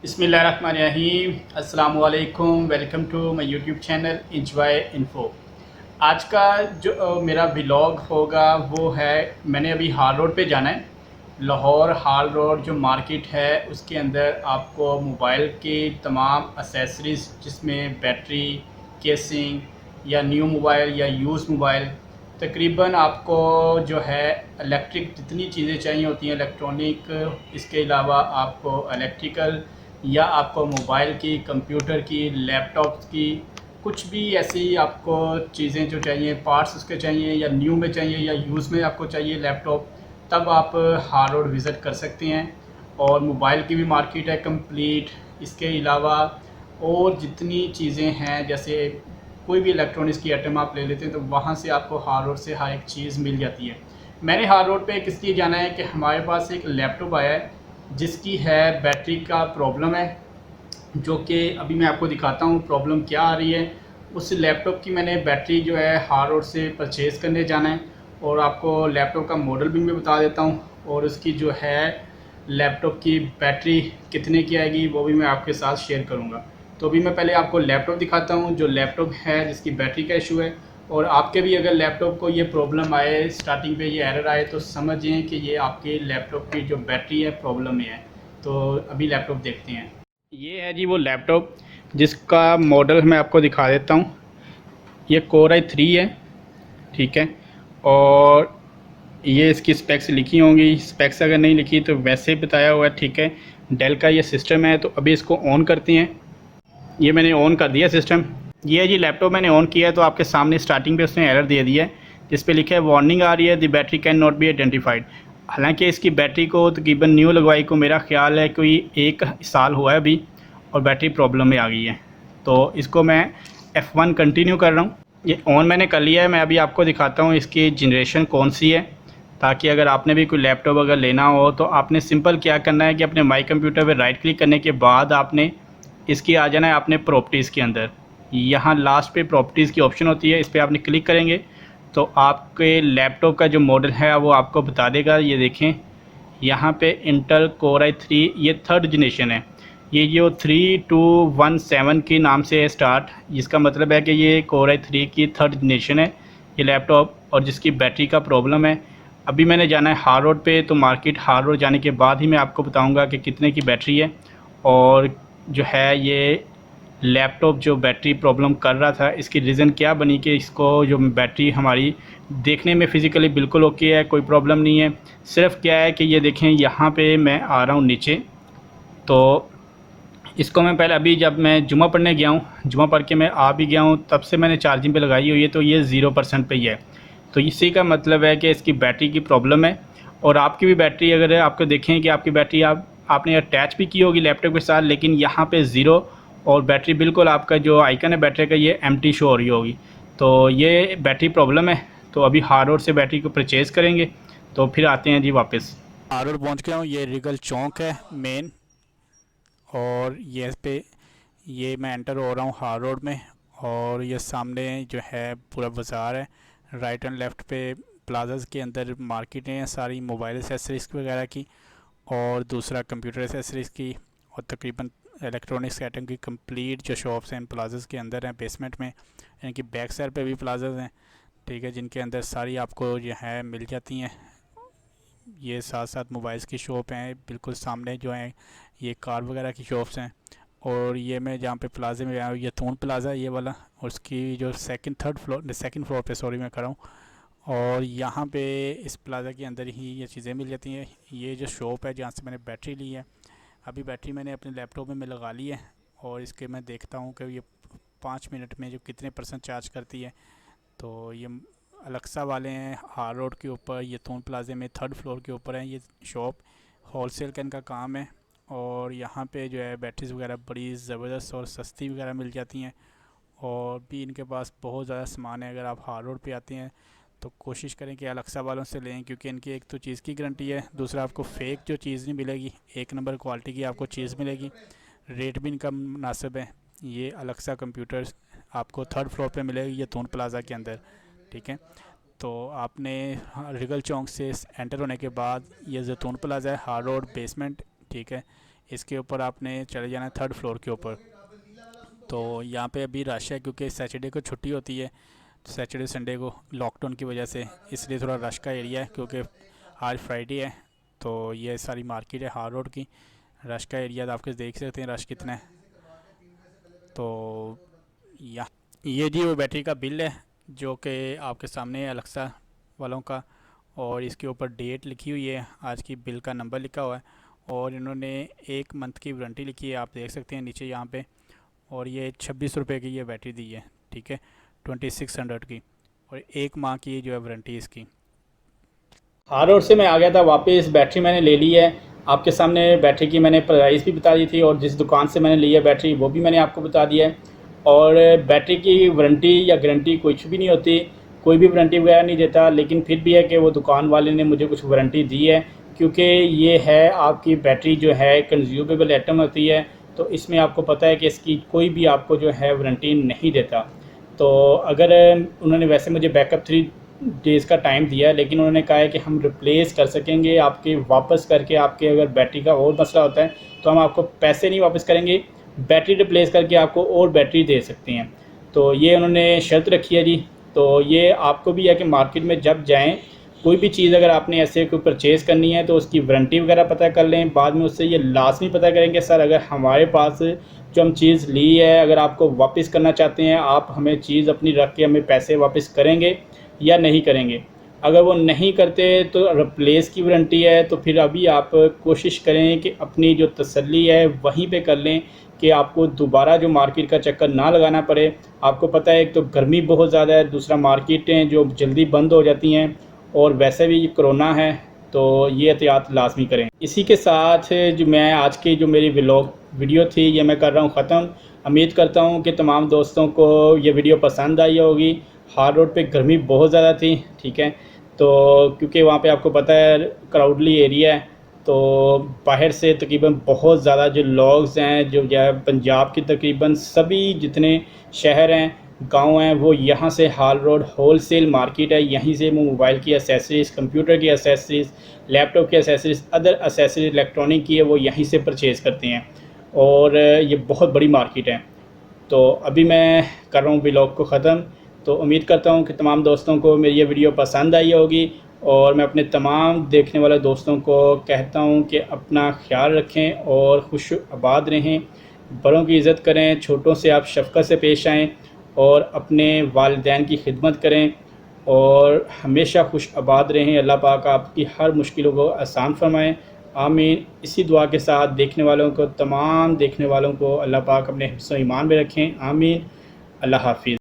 बिस्मिल्लाहिर्रहमानिर्रहीम। अस्सलाम वालेकुम। Welcome to my YouTube channel Enjoy Info. आज का जो मेरा व्लॉग होगा वो है, मैंने अभी हाल रोड पे जाना है। लाहौर हाल रोड जो मार्केट है उसके अंदर आपको मोबाइल की तमाम एसेसरीज़ जिसमें बैटरी, केसिंग या न्यू मोबाइल या यूज़ मोबाइल, तकरीबन आपको जो है इलेक्ट्रिक जितनी चीज़ें चाहिए होती हैं इलेक्ट्रॉनिक, इसके अलावा आपको इलेक्ट्रिकल या आपको मोबाइल की, कंप्यूटर की, लैपटॉप की, कुछ भी ऐसी आपको चीज़ें जो चाहिए, पार्ट्स उसके चाहिए या न्यू में चाहिए या यूज़ में आपको चाहिए लैपटॉप, तब आप हार रोड विज़िट कर सकते हैं। और मोबाइल की भी मार्केट है कंप्लीट। इसके अलावा और जितनी चीज़ें हैं, जैसे कोई भी इलेक्ट्रॉनिक्स की आइटम आप ले लेते हैं तो वहाँ से आपको हार रोड से हर एक चीज़ मिल जाती है। मैंने हार रोड पे किस लिए जाना है कि हमारे पास एक लैपटॉप आया है जिसकी है बैटरी का प्रॉब्लम है, जो कि अभी मैं आपको दिखाता हूँ प्रॉब्लम क्या आ रही है। उस लैपटॉप की मैंने बैटरी जो है हार रोड से परचेज़ करने जाना है, और आपको लैपटॉप का मॉडल भी मैं बता देता हूँ, और उसकी जो है लैपटॉप की बैटरी कितने की आएगी वो भी मैं आपके साथ शेयर करूँगा। तो अभी मैं पहले आपको लैपटॉप दिखाता हूँ, जो लैपटॉप है जिसकी बैटरी का इशू है। और आपके भी अगर लैपटॉप को ये प्रॉब्लम आए, स्टार्टिंग पे ये एरर आए, तो समझिए कि ये आपके लैपटॉप की जो बैटरी है प्रॉब्लम में है। तो अभी लैपटॉप देखते हैं। ये है जी वो लैपटॉप जिसका मॉडल मैं आपको दिखा देता हूँ। ये कोर i3 है, ठीक है। और ये इसकी स्पेक्स लिखी होंगी, स्पेक्स अगर नहीं लिखी तो वैसे बताया हुआ है, ठीक है। डेल का ये सिस्टम है। तो अभी इसको ऑन करते हैं। ये मैंने ऑन कर दिया सिस्टम। ये है जी लैपटॉप मैंने ऑन किया है, तो आपके सामने स्टार्टिंग पे उसने एरर दे दिया है जिस पे लिखा है वार्निंग आ रही है, the battery can not be identified. हालांकि इसकी बैटरी को तकरीबन न्यू लगवाई को मेरा ख्याल है कोई 1 साल हुआ है अभी, और बैटरी प्रॉब्लम में आ गई है। तो इसको मैं F1 कंटिन्यू कर रहा हूँ। ये ऑन मैंने कर लिया है। मैं अभी आपको दिखाता हूँ इसकी जनरेशन कौन सी है, ताकि अगर आपने भी कोई लैपटॉप अगर लेना हो तो आपने सिंपल क्या करना है कि अपने माई कंप्यूटर पर राइट क्लिक करने के बाद आपने इसकी आ जाना है आपने प्रॉपर्टीज़ के अंदर। यहाँ लास्ट पे प्रॉपर्टीज़ की ऑप्शन होती है, इस पर आपने क्लिक करेंगे तो आपके लैपटॉप का जो मॉडल है वो आपको बता देगा। ये देखें यहाँ पे इंटेल कोर i3, ये 3rd जनरेशन है। ये जो 3217 के नाम से है स्टार्ट, जिसका मतलब है कि ये कोर i3 की 3rd जनरेशन है ये लैपटॉप, और जिसकी बैटरी का प्रॉब्लम है। अभी मैंने जाना है हार रोड पे, तो मार्केट हार रोड जाने के बाद ही मैं आपको बताऊंगा कि कितने की बैटरी है, और जो है ये लैपटॉप जो बैटरी प्रॉब्लम कर रहा था इसकी रीज़न क्या बनी कि इसको जो बैटरी हमारी देखने में फ़िज़िकली बिल्कुल ओके है, कोई प्रॉब्लम नहीं है। सिर्फ क्या है कि ये देखें यहाँ पे मैं आ रहा हूँ नीचे, तो इसको मैं पहले अभी जब मैं जुमा पढ़ने गया हूँ, जुमा पढ़ के मैं आ भी गया हूँ, तब से मैंने चार्जिंग पे लगाई हुई है, तो ये 0% पे ही है। तो इसी का मतलब है कि इसकी बैटरी की प्रॉब्लम है। और आपकी भी बैटरी अगर आपको देखें कि आपकी बैटरी आपने अटैच भी की होगी लैपटॉप के साथ, लेकिन यहाँ पे ज़ीरो, और बैटरी बिल्कुल आपका जो आइकन है बैटरी का ये एम्प्टी शो हो रही होगी, तो ये बैटरी प्रॉब्लम है। तो अभी हार रोड से बैटरी को परचेज़ करेंगे, तो फिर आते हैं जी वापस। हार रोड पहुँच गया हूँ। ये रिगल चौक है मेन, और ये पे ये मैं एंटर हो रहा हूँ हार रोड में। और ये सामने जो है पूरा बाज़ार है। राइट एंड लेफ़्ट पे प्लाजाज के अंदर मार्केटें हैं सारी मोबाइल एसेसरीज़ वगैरह की, और दूसरा कंप्यूटर एसेसरीज़ की, और तकरीबन इलेक्ट्रॉनिक्स आइटम की कंप्लीट जो शॉप्स हैं इन प्लाजाज के अंदर हैं बेसमेंट में। इनकी बैक साइड पे भी प्लाजाज हैं, ठीक है, जिनके अंदर सारी आपको जो है मिल जाती हैं। ये साथ साथ मोबाइल्स की शॉप हैं, बिल्कुल सामने जो है ये कार वगैरह की शॉप्स हैं। और ये मैं जहाँ पे प्लाजे में आया हूँ, ये थोन प्लाजा ये वाला, और उसकी जो सेकंड फ्लोर पे सॉरी मैं कर रहा हूँ। और यहाँ पे इस प्लाजा के अंदर ही ये चीज़ें मिल जाती हैं। ये जो शॉप है जहाँ से मैंने बैटरी ली है, अभी बैटरी मैंने अपने लैपटॉप में लगा ली है, और इसके मैं देखता हूँ कि ये 5 मिनट में जो कितने % चार्ज करती है। तो ये अलक्सा वाले हैं हार रोड के ऊपर, ये थोन प्लाजे में 3rd फ्लोर के ऊपर है ये शॉप। होलसेल का इनका काम है, और यहाँ पे जो है बैटरीज वगैरह बड़ी ज़बरदस्त और सस्ती वगैरह मिल जाती हैं। और भी इनके पास बहुत ज़्यादा सामान है। अगर आप हार रोड पे आते हैं तो कोशिश करें कि अलक्सा वालों से लें, क्योंकि इनकी एक तो चीज़ की गारंटी है, दूसरा आपको फ़ेक जो चीज़ नहीं मिलेगी, एक नंबर क्वालिटी की आपको चीज़ मिलेगी। रेट भी इनका मुनासिब है। ये अलक्सा कंप्यूटर्स आपको 3rd फ्लोर पे मिलेगी, ये थोन प्लाजा के अंदर, ठीक है। तो आपने रिगल चौक से एंटर होने के बाद ये जैतून प्लाजा है हार रोड बेसमेंट, ठीक है। इसके ऊपर आपने चले जाना है 3rd फ्लोर के ऊपर। तो यहाँ पे अभी रश है क्योंकि सैटरडे को छुट्टी होती है, सैटरडे संडे को लॉकडाउन की वजह से, इसलिए थोड़ा रश का एरिया है। क्योंकि आज फ्राइडे है तो ये सारी मार्केट है हार रोड की, रश का एरिया तो आपके देख सकते हैं रश कितना है। तो ये जी वो बैटरी का बिल है जो कि आपके सामने है अलेक्सा वालों का, और इसके ऊपर डेट लिखी हुई है, आज की बिल का नंबर लिखा हुआ है, और इन्होंने 1 मंथ की वारंटी लिखी है, आप देख सकते हैं नीचे यहाँ पे। और ये 26 रुपये की ये बैटरी दी है, ठीक है, 2600 की, और 1 माह की जो है वारंटी इसकी। हार रोड से मैं आ गया था वापस, बैटरी मैंने ले ली है, आपके सामने बैटरी की मैंने प्राइस भी बता दी थी, और जिस दुकान से मैंने ली है बैटरी वो भी मैंने आपको बता दिया है। और बैटरी की वारंटी या गारंटी कुछ भी नहीं होती, कोई भी वारंटी वगैरह नहीं देता, लेकिन फिर भी है कि वो दुकान वाले ने मुझे कुछ वारंटी दी है, क्योंकि ये है आपकी बैटरी जो है कंज्यूमेबल आइटम होती है, तो इसमें आपको पता है कि इसकी कोई भी आपको जो है वारंटी नहीं देता। तो अगर उन्होंने वैसे मुझे बैकअप 3 डेज़ का टाइम दिया है, लेकिन उन्होंने कहा है कि हम रिप्लेस कर सकेंगे आपके, वापस करके आपके अगर बैटरी का और मसला होता है तो हम आपको पैसे नहीं वापस करेंगे, बैटरी रिप्लेस करके आपको और बैटरी दे सकते हैं। तो ये उन्होंने शर्त रखी है जी। तो ये आपको भी है कि मार्केट में जब जाएं, कोई भी चीज़ अगर आपने ऐसे कोई परचेज़ करनी है तो उसकी वारंटी वगैरह पता कर लें, बाद में उससे ये लाजमी पता करेंगे सर अगर हमारे पास जो हम चीज़ ली है अगर आपको वापस करना चाहते हैं, आप हमें चीज़ अपनी रख के हमें पैसे वापस करेंगे या नहीं करेंगे। अगर वो नहीं करते तो रिप्लेस की वारंटी है, तो फिर अभी आप कोशिश करें कि अपनी जो तसल्ली है वहीं पे कर लें, कि आपको दोबारा जो मार्केट का चक्कर ना लगाना पड़े। आपको पता है एक तो गर्मी बहुत ज़्यादा है, दूसरा मार्केटें जो जल्दी बंद हो जाती हैं, और वैसे भी कोरोना है, तो ये एहतियात लाजमी करें। इसी के साथ जो मैं आज की जो मेरी व्लॉग वीडियो थी ये मैं कर रहा हूँ ख़त्म। उम्मीद करता हूँ कि तमाम दोस्तों को ये वीडियो पसंद आई होगी। हार रोड पे गर्मी बहुत ज़्यादा थी, ठीक है, तो क्योंकि वहाँ पे आपको पता है क्राउडली एरिया है, तो बाहर से तकरीबन बहुत ज़्यादा जो लोग हैं, जो पंजाब की तकरीबन सभी जितने शहर हैं, गांव हैं, वो यहाँ से हाल रोड होलसेल मार्केट है, यहीं से वो मोबाइल की एसेसरीज़, कंप्यूटर की एसेसरीज़, लैपटॉप की एसेसरीज़, अदर एसेसरीज इलेक्ट्रॉनिक की है, वो यहीं से परचेज़ करते हैं, और ये बहुत बड़ी मार्केट है। तो अभी मैं कर रहा हूँ व्लॉग को ख़त्म। तो उम्मीद करता हूँ कि तमाम दोस्तों को मेरी ये वीडियो पसंद आई होगी, और मैं अपने तमाम देखने वाले दोस्तों को कहता हूँ कि अपना ख्याल रखें और खुश आबाद रहें, बड़ों की इज़्ज़त करें, छोटों से आप शफ़क़त से पेश आएँ, और अपने वालिदैन की खिदमत करें, और हमेशा खुश आबाद रहें। अल्लाह पाक आपकी हर मुश्किलों को आसान फरमाएँ, आमीन। इसी दुआ के साथ देखने वालों को, तमाम देखने वालों को अल्लाह पाक अपने हिफ्ज़ व ईमान में रखें, आमीन। अल्लाह हाफ़िज़।